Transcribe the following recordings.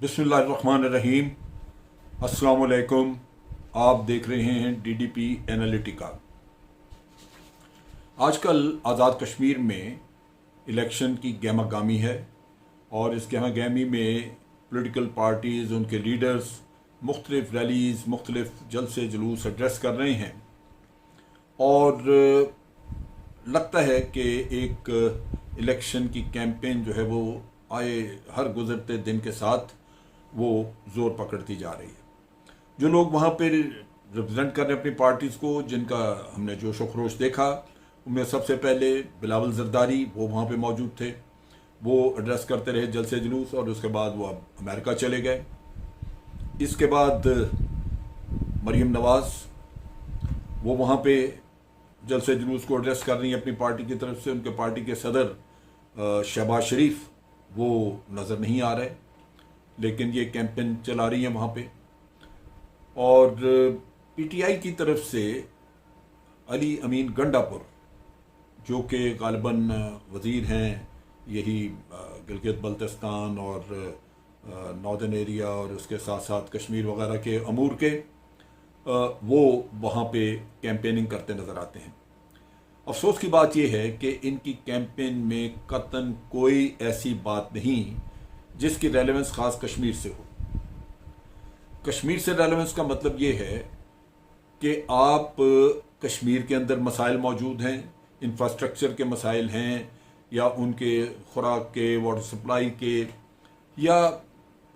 बिस्मिल्लाहिर्रहमानिर्रहीम। अस्सलाम वालेकुम। आप देख रहे हैं डीडीपी एनालिटिका। आजकल आज़ाद कश्मीर में इलेक्शन की गहमागामी है और इस गहमागामी में पॉलिटिकल पार्टीज़, उनके लीडर्स मुख्तलिफ रैलीज़, मुख्तलिफ जलसे जुलूस एड्रेस कर रहे हैं और लगता है कि एक इलेक्शन की कैंपेन जो है वो आए हर गुजरते दिन के साथ वो ज़ोर पकड़ती जा रही है। जो लोग वहाँ पे रिप्रेजेंट कर रहे हैं अपनी पार्टीज़ को, जिनका हमने जोश व खरोश देखा, उनमें सबसे पहले बिलावल जरदारी वो वहाँ पे मौजूद थे। वो एड्रेस करते रहे जलसे जुलूस और उसके बाद वो अब अमेरिका चले गए। इसके बाद मरीम नवाज़ वो वहाँ पे जलसे जुलूस को एड्रेस कर रही हैं अपनी पार्टी की तरफ से। उनके पार्टी के सदर शहबाज शरीफ वो नज़र नहीं आ रहे, लेकिन ये कैंपेन चला रही हैं वहाँ पे। और पीटीआई की तरफ से अली अमीन गंडापुर जो कि गालिबन वज़ीर हैं यही गिलगित बल्तिस्तान और नॉर्दर्न एरिया और उसके साथ साथ कश्मीर वगैरह के अमूर के, वो वहाँ पे कैंपेनिंग करते नज़र आते हैं। अफसोस की बात यह है कि इनकी कैंपेन में कतन कोई ऐसी बात नहीं जिसकी रेलेवेंस ख़ास कश्मीर से हो। कश्मीर से रेलेवेंस का मतलब ये है कि आप कश्मीर के अंदर मसाइल मौजूद हैं, इंफ्रास्ट्रक्चर के मसाइल हैं या उनके खुराक के, वाटर सप्लाई के या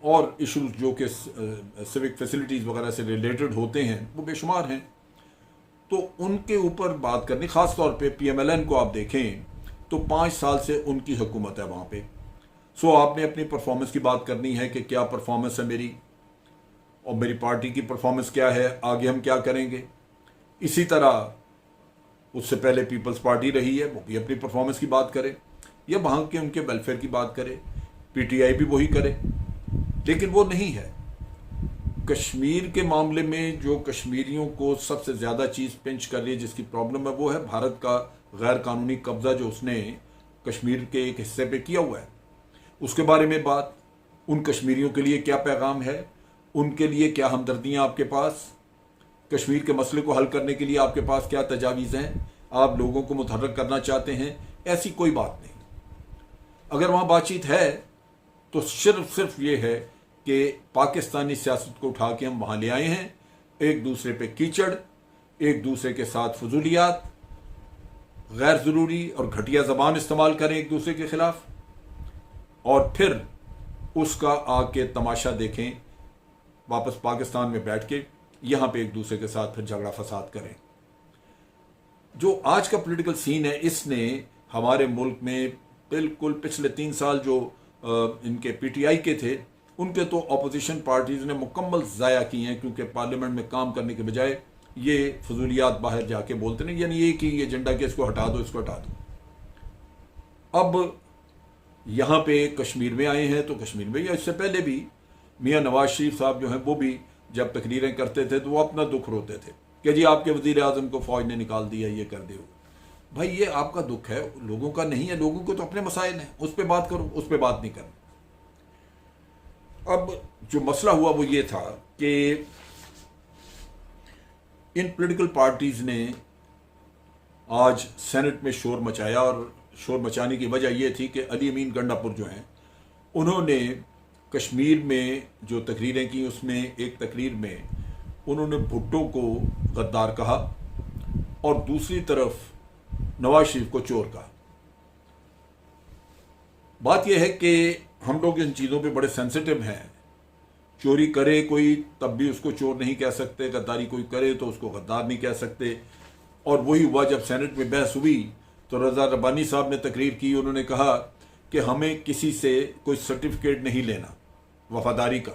और इशूज़ जो कि सिविक फैसिलिटीज़ वगैरह से रिलेटेड होते हैं वो बेशुमार हैं। तो उनके ऊपर बात करनी, ख़ास तौर पे पीएमएलएन को आप देखें तो 5 साल से उनकी हुकूमत है वहाँ पे। सो आपने अपनी परफॉर्मेंस की बात करनी है कि क्या परफॉर्मेंस है मेरी और मेरी पार्टी की परफॉर्मेंस क्या है, आगे हम क्या करेंगे। इसी तरह उससे पहले पीपल्स पार्टी रही है, वो भी अपनी परफॉर्मेंस की बात करे या वहाँ के उनके वेलफेयर की बात करे, पीटीआई भी वही करे, लेकिन वो नहीं है। कश्मीर के मामले में जो कश्मीरियों को सबसे ज़्यादा चीज़ पिंच कर रही है, जिसकी प्रॉब्लम है, वो है भारत का गैर कानूनी कब्जा जो उसने कश्मीर के एक हिस्से पे किया हुआ है। उसके बारे में बात, उन कश्मीरियों के लिए क्या पैगाम है, उनके लिए क्या हमदर्दियाँ आपके पास, कश्मीर के मसले को हल करने के लिए आपके पास क्या तजावीज़ हैं, आप लोगों को मुतहर्रिक करना चाहते हैं, ऐसी कोई बात नहीं। अगर वहाँ बातचीत है तो सिर्फ ये है कि पाकिस्तानी सियासत को उठा के हम वहाँ ले आए हैं, एक दूसरे पे कीचड़, एक दूसरे के साथ फजूलियात, गैर ज़रूरी और घटिया ज़बान इस्तेमाल करें एक दूसरे के ख़िलाफ़ और फिर उसका आके तमाशा देखें वापस पाकिस्तान में बैठ के, यहाँ पे एक दूसरे के साथ फिर झगड़ा फसाद करें। जो आज का पॉलिटिकल सीन है, इसने हमारे मुल्क में बिल्कुल पिछले 3 साल जो इनके पीटीआई के थे, उनके तो अपोजिशन पार्टीज़ ने मुकम्मल ज़ाया की हैं, क्योंकि पार्लियामेंट में काम करने के बजाय ये फजूलियात बाहर जाके बोलते नहीं, यानी ये कि ये एजेंडा के इसको हटा दो, इसको हटा दो। अब यहाँ पे कश्मीर में आए हैं तो कश्मीर में, या इससे पहले भी मियाँ नवाज शरीफ साहब जो हैं वो भी जब तकरीरें करते थे तो वो अपना दुख रोते थे कि जी आपके वज़ीर आज़म को फ़ौज ने निकाल दिया, ये कर दिया। भाई ये आपका दुख है, लोगों का नहीं है। लोगों को तो अपने मसाइल हैं, उस पर बात करो, उस पर बात नहीं करनी। अब जो मसला हुआ वो ये था कि इन पॉलिटिकल पार्टीज़ ने आज सेनेट में शोर मचाया और शोर मचाने की वजह यह थी कि अली अमीन गंडापुर जो हैं उन्होंने कश्मीर में जो तकरीरें की, उसमें एक तकरीर में उन्होंने भुट्टो को गद्दार कहा और दूसरी तरफ नवाज शरीफ को चोर कहा। बात यह है कि हम लोग इन चीज़ों पे बड़े सेंसिटिव हैं। चोरी करे कोई तब भी उसको चोर नहीं कह सकते, गद्दारी कोई करे तो उसको गद्दार नहीं कह सकते। और वही हुआ जब सेनेट में बहस हुई तो रज़ा रब्बानी साहब ने तकरीर की, उन्होंने कहा कि हमें किसी से कोई सर्टिफिकेट नहीं लेना वफादारी का,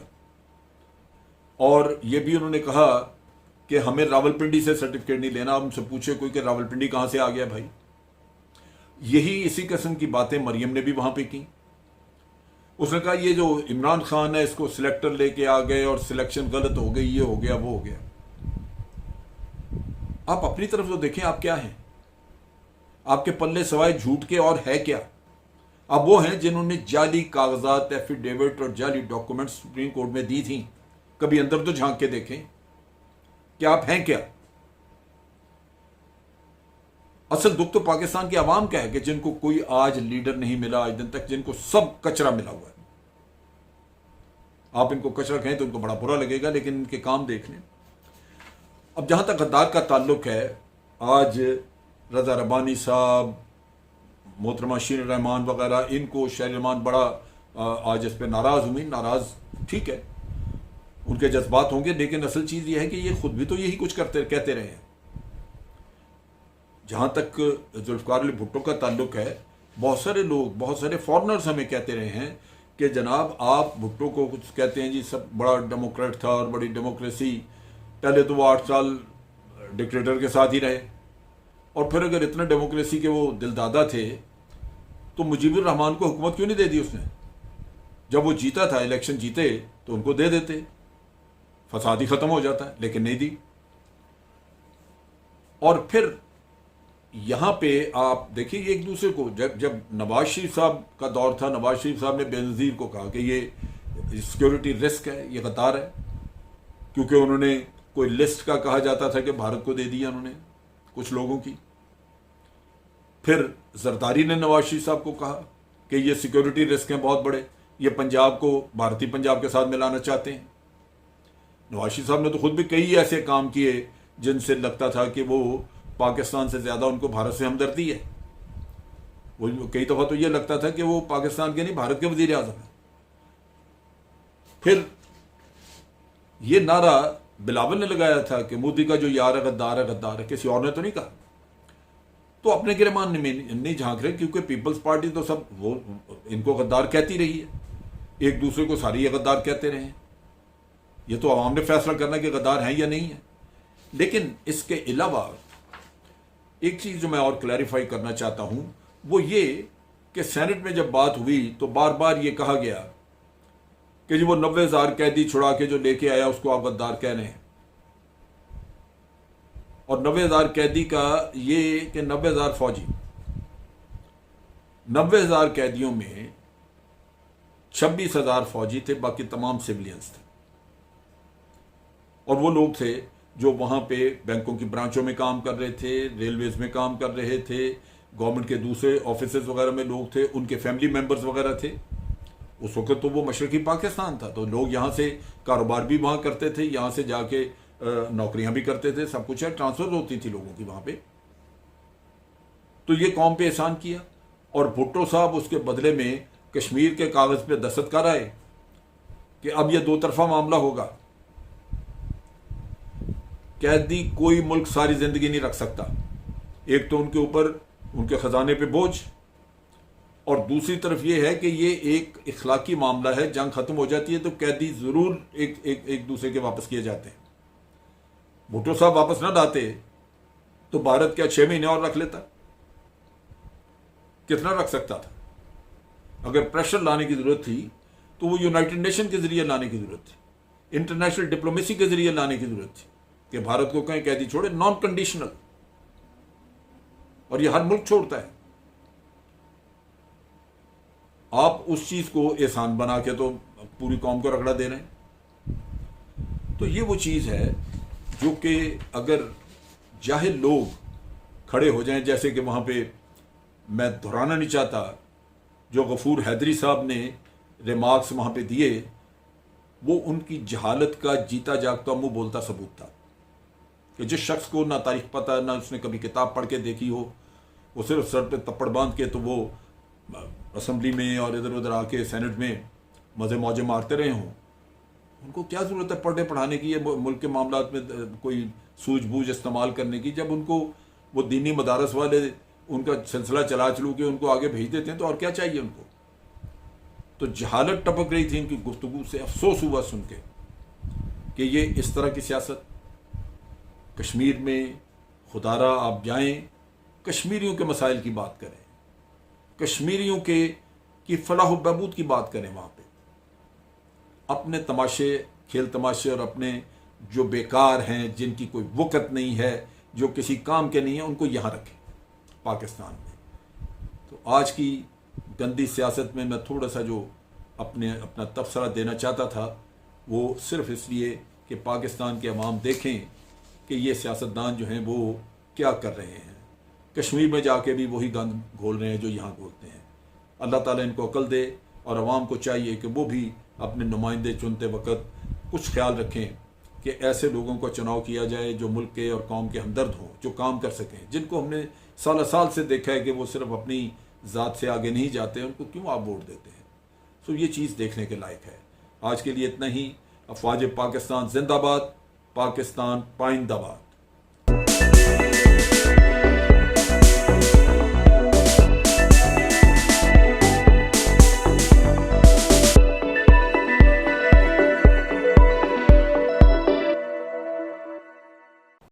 और ये भी उन्होंने कहा कि हमें रावलपिंडी से सर्टिफिकेट नहीं लेना। हमसे पूछे कोई कि रावलपिंडी कहाँ से आ गया भाई। यही इसी किस्म की बातें मरियम ने भी वहाँ पे की। उसने कहा ये जो इमरान खान है इसको सिलेक्टर लेके आ गए और सिलेक्शन गलत हो गई, ये हो गया, वो हो गया। आप अपनी तरफ तो देखें, आप क्या हैं, आपके पल्ले सवाए झूठ के और है क्या। अब वो हैं जिन्होंने जाली कागजात, एफिडेविट और जाली डॉक्यूमेंट सुप्रीम कोर्ट में दी थी। कभी अंदर तो झांक के देखें कि आप हैं क्या। असल दुख तो पाकिस्तान की आवाम का है कि जिनको कोई आज लीडर नहीं मिला आज दिन तक, जिनको सब कचरा मिला हुआ है। आप इनको कचरा कहें तो इनको बड़ा बुरा लगेगा, लेकिन इनके काम देख लें। अब जहां तक गद्दार का ताल्लुक है, आज रजा रब्बानी साहब, मोहतरमा शीर रहमान वगैरह, इनको शहर रहमान बड़ा आज इस पर नाराज हुई। नाराज ठीक है, उनके जज्बात होंगे, लेकिन असल चीज़ यह है कि ये खुद भी तो यही कुछ कहते रहे हैं। जहाँ तक जुल्फ़िकार अली भुट्टो का ताल्लुक है, बहुत सारे लोग, बहुत सारे फॉरनर्स हमें कहते रहे हैं कि जनाब आप भुट्टो को कुछ कहते हैं जी, सब बड़ा डेमोक्रेट था और बड़ी डेमोक्रेसी। पहले तो वो 8 साल डिक्टेटर के साथ ही रहे, और फिर अगर इतना डेमोक्रेसी के वो दिलदादा थे तो मुजीबुर रहमान को हुकूमत क्यों नहीं दे दी उसने? जब वो जीता था, इलेक्शन जीते तो उनको दे देते, फसाद ही खत्म हो जाता है, लेकिन नहीं दी। और फिर यहां पे आप देखिए एक दूसरे को, जब नवाज शरीफ साहब का दौर था, नवाज शरीफ साहब ने बेनज़ीर को कहा कि ये सिक्योरिटी रिस्क है, ये गद्दार है, क्योंकि उन्होंने कोई लिस्ट का कहा जाता था कि भारत को दे दिया उन्होंने कुछ लोगों की। फिर जरदारी ने नवाज शरीफ साहब को कहा कि ये सिक्योरिटी रिस्क हैं बहुत बड़े, ये पंजाब को भारतीय पंजाब के साथ मिलाना चाहते हैं। नवाज शरीफ साहब ने तो खुद भी कई ऐसे काम किए जिनसे लगता था कि वो पाकिस्तान से ज़्यादा उनको भारत से हमदर्दी है। वो कई दफ़ा तो ये लगता था कि वो पाकिस्तान के नहीं, भारत के वज़ीर आज़म हैं। फिर ये नारा बिलावल ने लगाया था कि मोदी का जो यार है गद्दार है, गद्दार है, किसी और ने तो नहीं कहा। तो अपने गिरमान में नहीं झांक रहे, क्योंकि पीपल्स पार्टी तो सब वो इनको गद्दार कहती रही है, एक दूसरे को सारी ये गद्दार कहते रहे हैं। ये तो आवाम ने फैसला करना कि गद्दार हैं या नहीं है। लेकिन इसके अलावा एक चीज़ जो मैं और क्लैरिफाई करना चाहता हूं, वो ये कि सेनेट में जब बात हुई तो बार बार ये कहा गया कि जी वो 90,000 कैदी छुड़ा के जो लेके आया उसको आप गद्दार कह रहे हैं। और 90,000 कैदी का ये कि 90,000 फौजी, 90,000 कैदियों में 26,000 फौजी थे, बाकी तमाम सिविलियंस थे। और वो लोग थे जो वहाँ पे बैंकों की ब्रांचों में काम कर रहे थे, रेलवेज में काम कर रहे थे, गवर्नमेंट के दूसरे ऑफिसेज वगैरह में लोग थे, उनके फैमिली मेंबर्स वगैरह थे। उस वक्त तो वो मशरकी पाकिस्तान था, तो लोग यहाँ से कारोबार भी वहाँ करते थे, यहाँ से जाके नौकरियाँ भी करते थे, सब कुछ है, ट्रांसफ़र होती थी लोगों की वहाँ पे। तो ये कौम पे एहसान किया, और भुट्टो साहब उसके बदले में कश्मीर के कागज़ पे दस्तखत कर आए कि अब ये 2 तरफा मामला होगा। कैदी कोई मुल्क सारी जिंदगी नहीं रख सकता, एक तो उनके ऊपर उनके खजाने पे बोझ, और दूसरी तरफ ये है कि ये एक इखलाकी मामला है। जंग खत्म हो जाती है तो कैदी जरूर एक दूसरे के वापस किए जाते हैं। भुट्टो साहब वापस ना लाते तो भारत क्या 6 महीने और रख लेता? कितना रख सकता था? अगर प्रेशर लाने की जरूरत थी तो वो यूनाइटेड नेशन के जरिए लाने की जरूरत थी, इंटरनेशनल डिप्लोमेसी के जरिए लाने की जरूरत थी कि भारत को कहीं कैदी छोड़े, नॉन कंडीशनल। और ये हर मुल्क छोड़ता है। आप उस चीज को एहसान बना के तो पूरी कौम को रगड़ा दे रहे हैं। तो ये वो चीज है जो कि अगर जाहिल लोग खड़े हो जाएं, जैसे कि वहां पे मैं दोहराना नहीं चाहता, जो गफूर हैदरी साहब ने रिमार्क्स वहां पे दिए, वो उनकी जहालत का जीता जागता मुंह बोलता सबूत था कि जिस शख्स को ना तारीख पता, ना उसने कभी किताब पढ़ के देखी हो, वो सिर्फ सर पे तप्पड़ बांध के तो वो असेंबली में और इधर उधर आके सेनेट में मज़े मौजे मारते रहे हों। उनको क्या ज़रूरत है पढ़ने पढ़ाने की, ये मुल्क के मामलात में कोई सूझबूझ इस्तेमाल करने की, जब उनको वो दीनी मदारस वाले उनका सिलसिला चला चलू के उनको आगे भेज देते हैं, तो और क्या चाहिए उनको। तो जहालत टपक रही थी इनकी गुफ्तगू से। अफसोस हुआ सुन के कि ये इस तरह की सियासत कश्मीर में, खुदारा आप जाएं, कश्मीरियों के मसाइल की बात करें, कश्मीरियों की फलाह बहबूद की बात करें, वहाँ पे अपने तमाशे, खेल तमाशे और अपने जो बेकार हैं, जिनकी कोई वक़्त नहीं है, जो किसी काम के नहीं है, उनको यहाँ रखें पाकिस्तान में। तो आज की गंदी सियासत में मैं थोड़ा सा जो अपना तबसरा देना चाहता था, वो सिर्फ इसलिए कि पाकिस्तान के अवाम देखें कि ये सियासतदान जो हैं वो क्या कर रहे हैं। कश्मीर में जाके भी वही गंद घोल रहे हैं जो यहाँ घोलते हैं। अल्लाह ताला इनको अकल दे, और अवाम को चाहिए कि वो भी अपने नुमाइंदे चुनते वक्त कुछ ख्याल रखें कि ऐसे लोगों को चुनाव किया जाए जो मुल्क के और कौम के हमदर्द हों, जो काम कर सकें, जिनको हमने साल साल से देखा है कि वो सिर्फ अपनी ज़ात से आगे नहीं जाते, उनको क्यों आप वोट देते हैं। तो ये चीज़ देखने के लायक है। आज के लिए इतना ही। अफवाज पाकिस्तान जिंदाबाद, पाकिस्तान पाइंदाबाद।